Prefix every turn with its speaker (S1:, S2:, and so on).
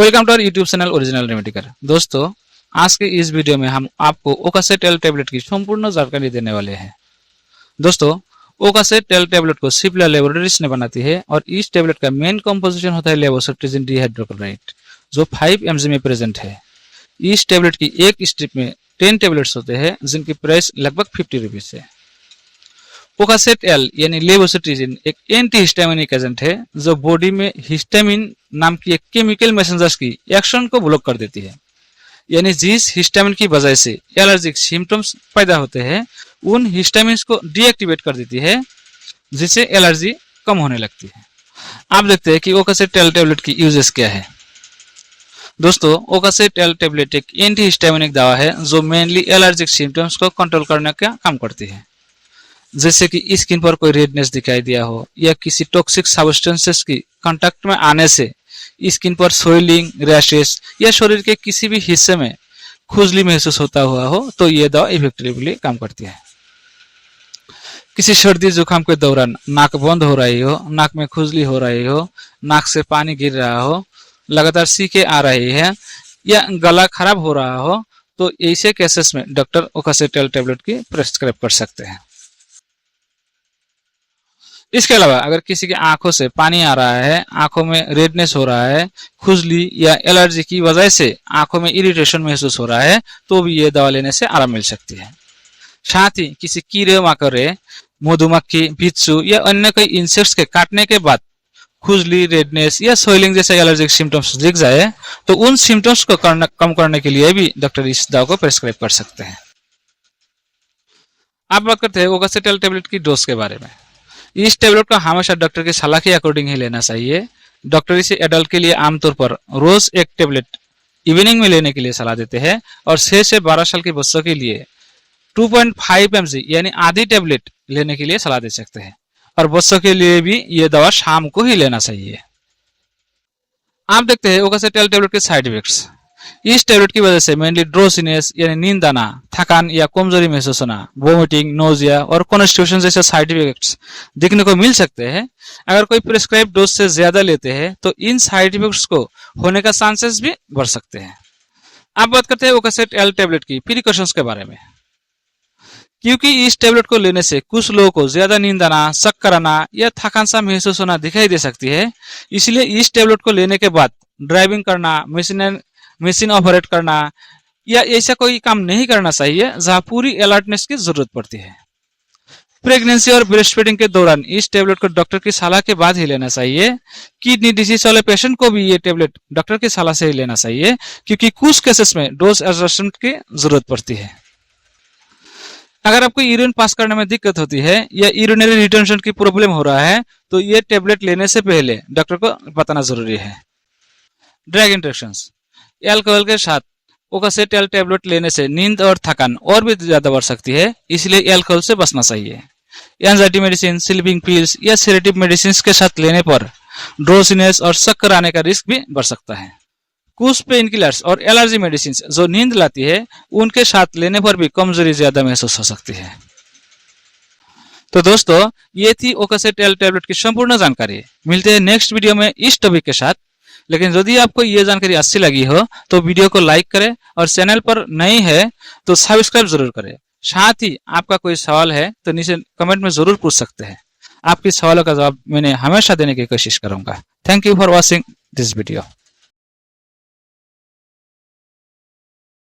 S1: Welcome to our YouTube channel original रेमेडिकर। दोस्तों, आज के इस वीडियो में हम आपको ओकासेट-L टैबलेट की संपूर्ण जानकारी देने वाले हैं। दोस्तों, ओकासेट-L टैबलेट को सिप्ला लैबोरेटरीज ने बनाती है और इस टैबलेट का मेन कंपोजिशन होता है लेवोसेप्टिजिन डिहाइड्रोक्लोराइड, जो 5 mg में प्रेजेंट है। इस टैबलेट की एक स्ट्रिप में 10 टैबलेट्स होते हैं, जिनकी प्राइस लगभग 50 रुपीज है। ओकासेट-L यानी लेवोसेप्टिजिन एक एंटी हिस्टामिनिक एजेंट है, जो बॉडी में हिस्टामिन नाम की एक केमिकल मैसेंजर्स की एक्शन को ब्लॉक कर देती है। यानी जिस हिस्टामिन की वजह से एलर्जिक सिम्टम्स पैदा होते हैं, उन हिस्टामिन्स को डीएक्टिवेट कर देती है, जिससे एलर्जी कम होने लगती है। आप देखते हैं कि ओकासेट-L टैबलेट की यूजेस क्या है। दोस्तों, ओकासेट-L टैबलेट एक एंटी हिस्टामिनिक दवा है, जो मेनली एलर्जिक सिम्टम्स को कंट्रोल करने का काम करती है। जैसे कि स्किन पर कोई रेडनेस दिखाई दिया हो या किसी टॉक्सिक सब्सटेंसेस की कांटेक्ट में आने से स्किन पर सोइलिंग, रैशेस या शरीर के किसी भी हिस्से में खुजली महसूस होता हुआ हो, तो ये दवा इफेक्टिवली काम करती है। किसी सर्दी जुकाम के दौरान नाक बंद हो रही हो, नाक में खुजली हो रही हो, नाक से पानी गिर रहा हो, लगातार सीखें आ रही है या गला खराब हो रहा हो, तो ऐसे केसेस में डॉक्टर ओकासेट-L टैबलेट की प्रिस्क्राइब कर सकते हैं। इसके अलावा अगर किसी की आंखों से पानी आ रहा है, आंखों में रेडनेस हो रहा है, खुजली या एलर्जी की वजह से आंखों में इरिटेशन महसूस हो रहा है, तो भी ये दवा लेने से आराम मिल सकती है। साथ ही किसी कीड़े मकोड़े, मधुमक्खी, बिच्छू या अन्य कोई इंसेक्ट्स के काटने के बाद खुजली, रेडनेस या सोइलिंग जैसे एलर्जिक सिम्टम्स दिख जाए, तो उन सिम्टम्स को कम करने के लिए भी डॉक्टर इस दवा को प्रिस्क्राइब कर सकते हैं। आप बात करते हैं ओकासेट-L टैबलेट की डोज के बारे में। इस टैबलेट को हमेशा डॉक्टर की सलाह के अकॉर्डिंग ही लेना चाहिए। डॉक्टर इसे एडल्ट के लिए आमतौर पर रोज एक टैबलेट इवनिंग में लेने के लिए सलाह देते हैं और 6 से 12 साल के बच्चों के लिए 2.5 mg यानी आधी टैबलेट लेने के लिए सलाह दे सकते हैं, और बच्चों के लिए भी ये दवा शाम को ही लेना चाहिए। आप देखते हैं ओकासेट-L टैबलेट के साइड इफेक्ट्स। इस टैबलेट की वजह से मेनली ड्रोसिनेस यानी नींद आना, थकान या कमजोरी महसूस होना, वोमिटिंग, नोजिया और कॉन्स्टिपेशन जैसे साइड इफेक्ट्स दिखने को मिल सकते हैं। अगर कोई प्रिस्क्राइब डोज से ज्यादा लेते हैं, तो इन साइड इफेक्ट्स को होने का चांसेस भी बढ़ सकते हैं। अब बात करते हैं ओकासेट-L टैबलेट की प्रिकॉशंस के बारे में। क्योंकि इस टैबलेट को लेने से कुछ लोगों को ज्यादा नींद आना, चक्कर आना या थकान सा महसूस होना दिखाई दे सकती है, इसलिए इस टैबलेट को लेने के बाद ड्राइविंग करना, मशीन ऑपरेट करना या ऐसा कोई काम नहीं करना चाहिए जहां पूरी अलर्टनेस की जरूरत पड़ती है। प्रेगनेंसी और ब्रेस्ट फीडिंग के दौरान इस टैबलेट को डॉक्टर की सलाह के बाद ही लेना चाहिए। किडनी डिजीज वाले पेशेंट को भी ये टैबलेट डॉक्टर की सलाह से ही लेना चाहिए, क्योंकि कुछ केसेस में डोज एडजस्टमेंट की जरूरत पड़ती है। अगर आपको यूरिन पास करने में दिक्कत होती है या यूरिनरी रिटेंशन की प्रॉब्लम हो रहा है, तो ये टैबलेट लेने से पहले डॉक्टर को बताना जरूरी है। Drug interactions. अल्कोहल के साथ ओकासेट-L टैबलेट लेने से नींद और थकान और भी ज्यादा बढ़ सकती है, इसलिए अल्कोहल से बचना चाहिए। एंजाइटी मेडिसिन, स्लीपिंग पिल्स या सेडेटिव मेडिसिन के साथ लेने पर ड्रोसिनेस और चक्कर आने का रिस्क भी बढ़ सकता है। कुछ पेन किलर्स और एलर्जी मेडिसिन जो नींद लाती है, उनके साथ लेने पर भी कमजोरी ज्यादा महसूस हो सकती है। तो दोस्तों, ये थी ओकासेट-L टैबलेट की संपूर्ण जानकारी। मिलते हैं नेक्स्ट वीडियो में इस टॉपिक के साथ। लेकिन यदि आपको ये जानकारी अच्छी लगी हो, तो वीडियो को लाइक करें और चैनल पर नए हैं तो सब्सक्राइब जरूर करें। साथ ही आपका कोई सवाल है तो नीचे कमेंट में जरूर पूछ सकते हैं। आपके सवालों का जवाब मैंने हमेशा देने की कोशिश करूंगा। Thank you for watching this video.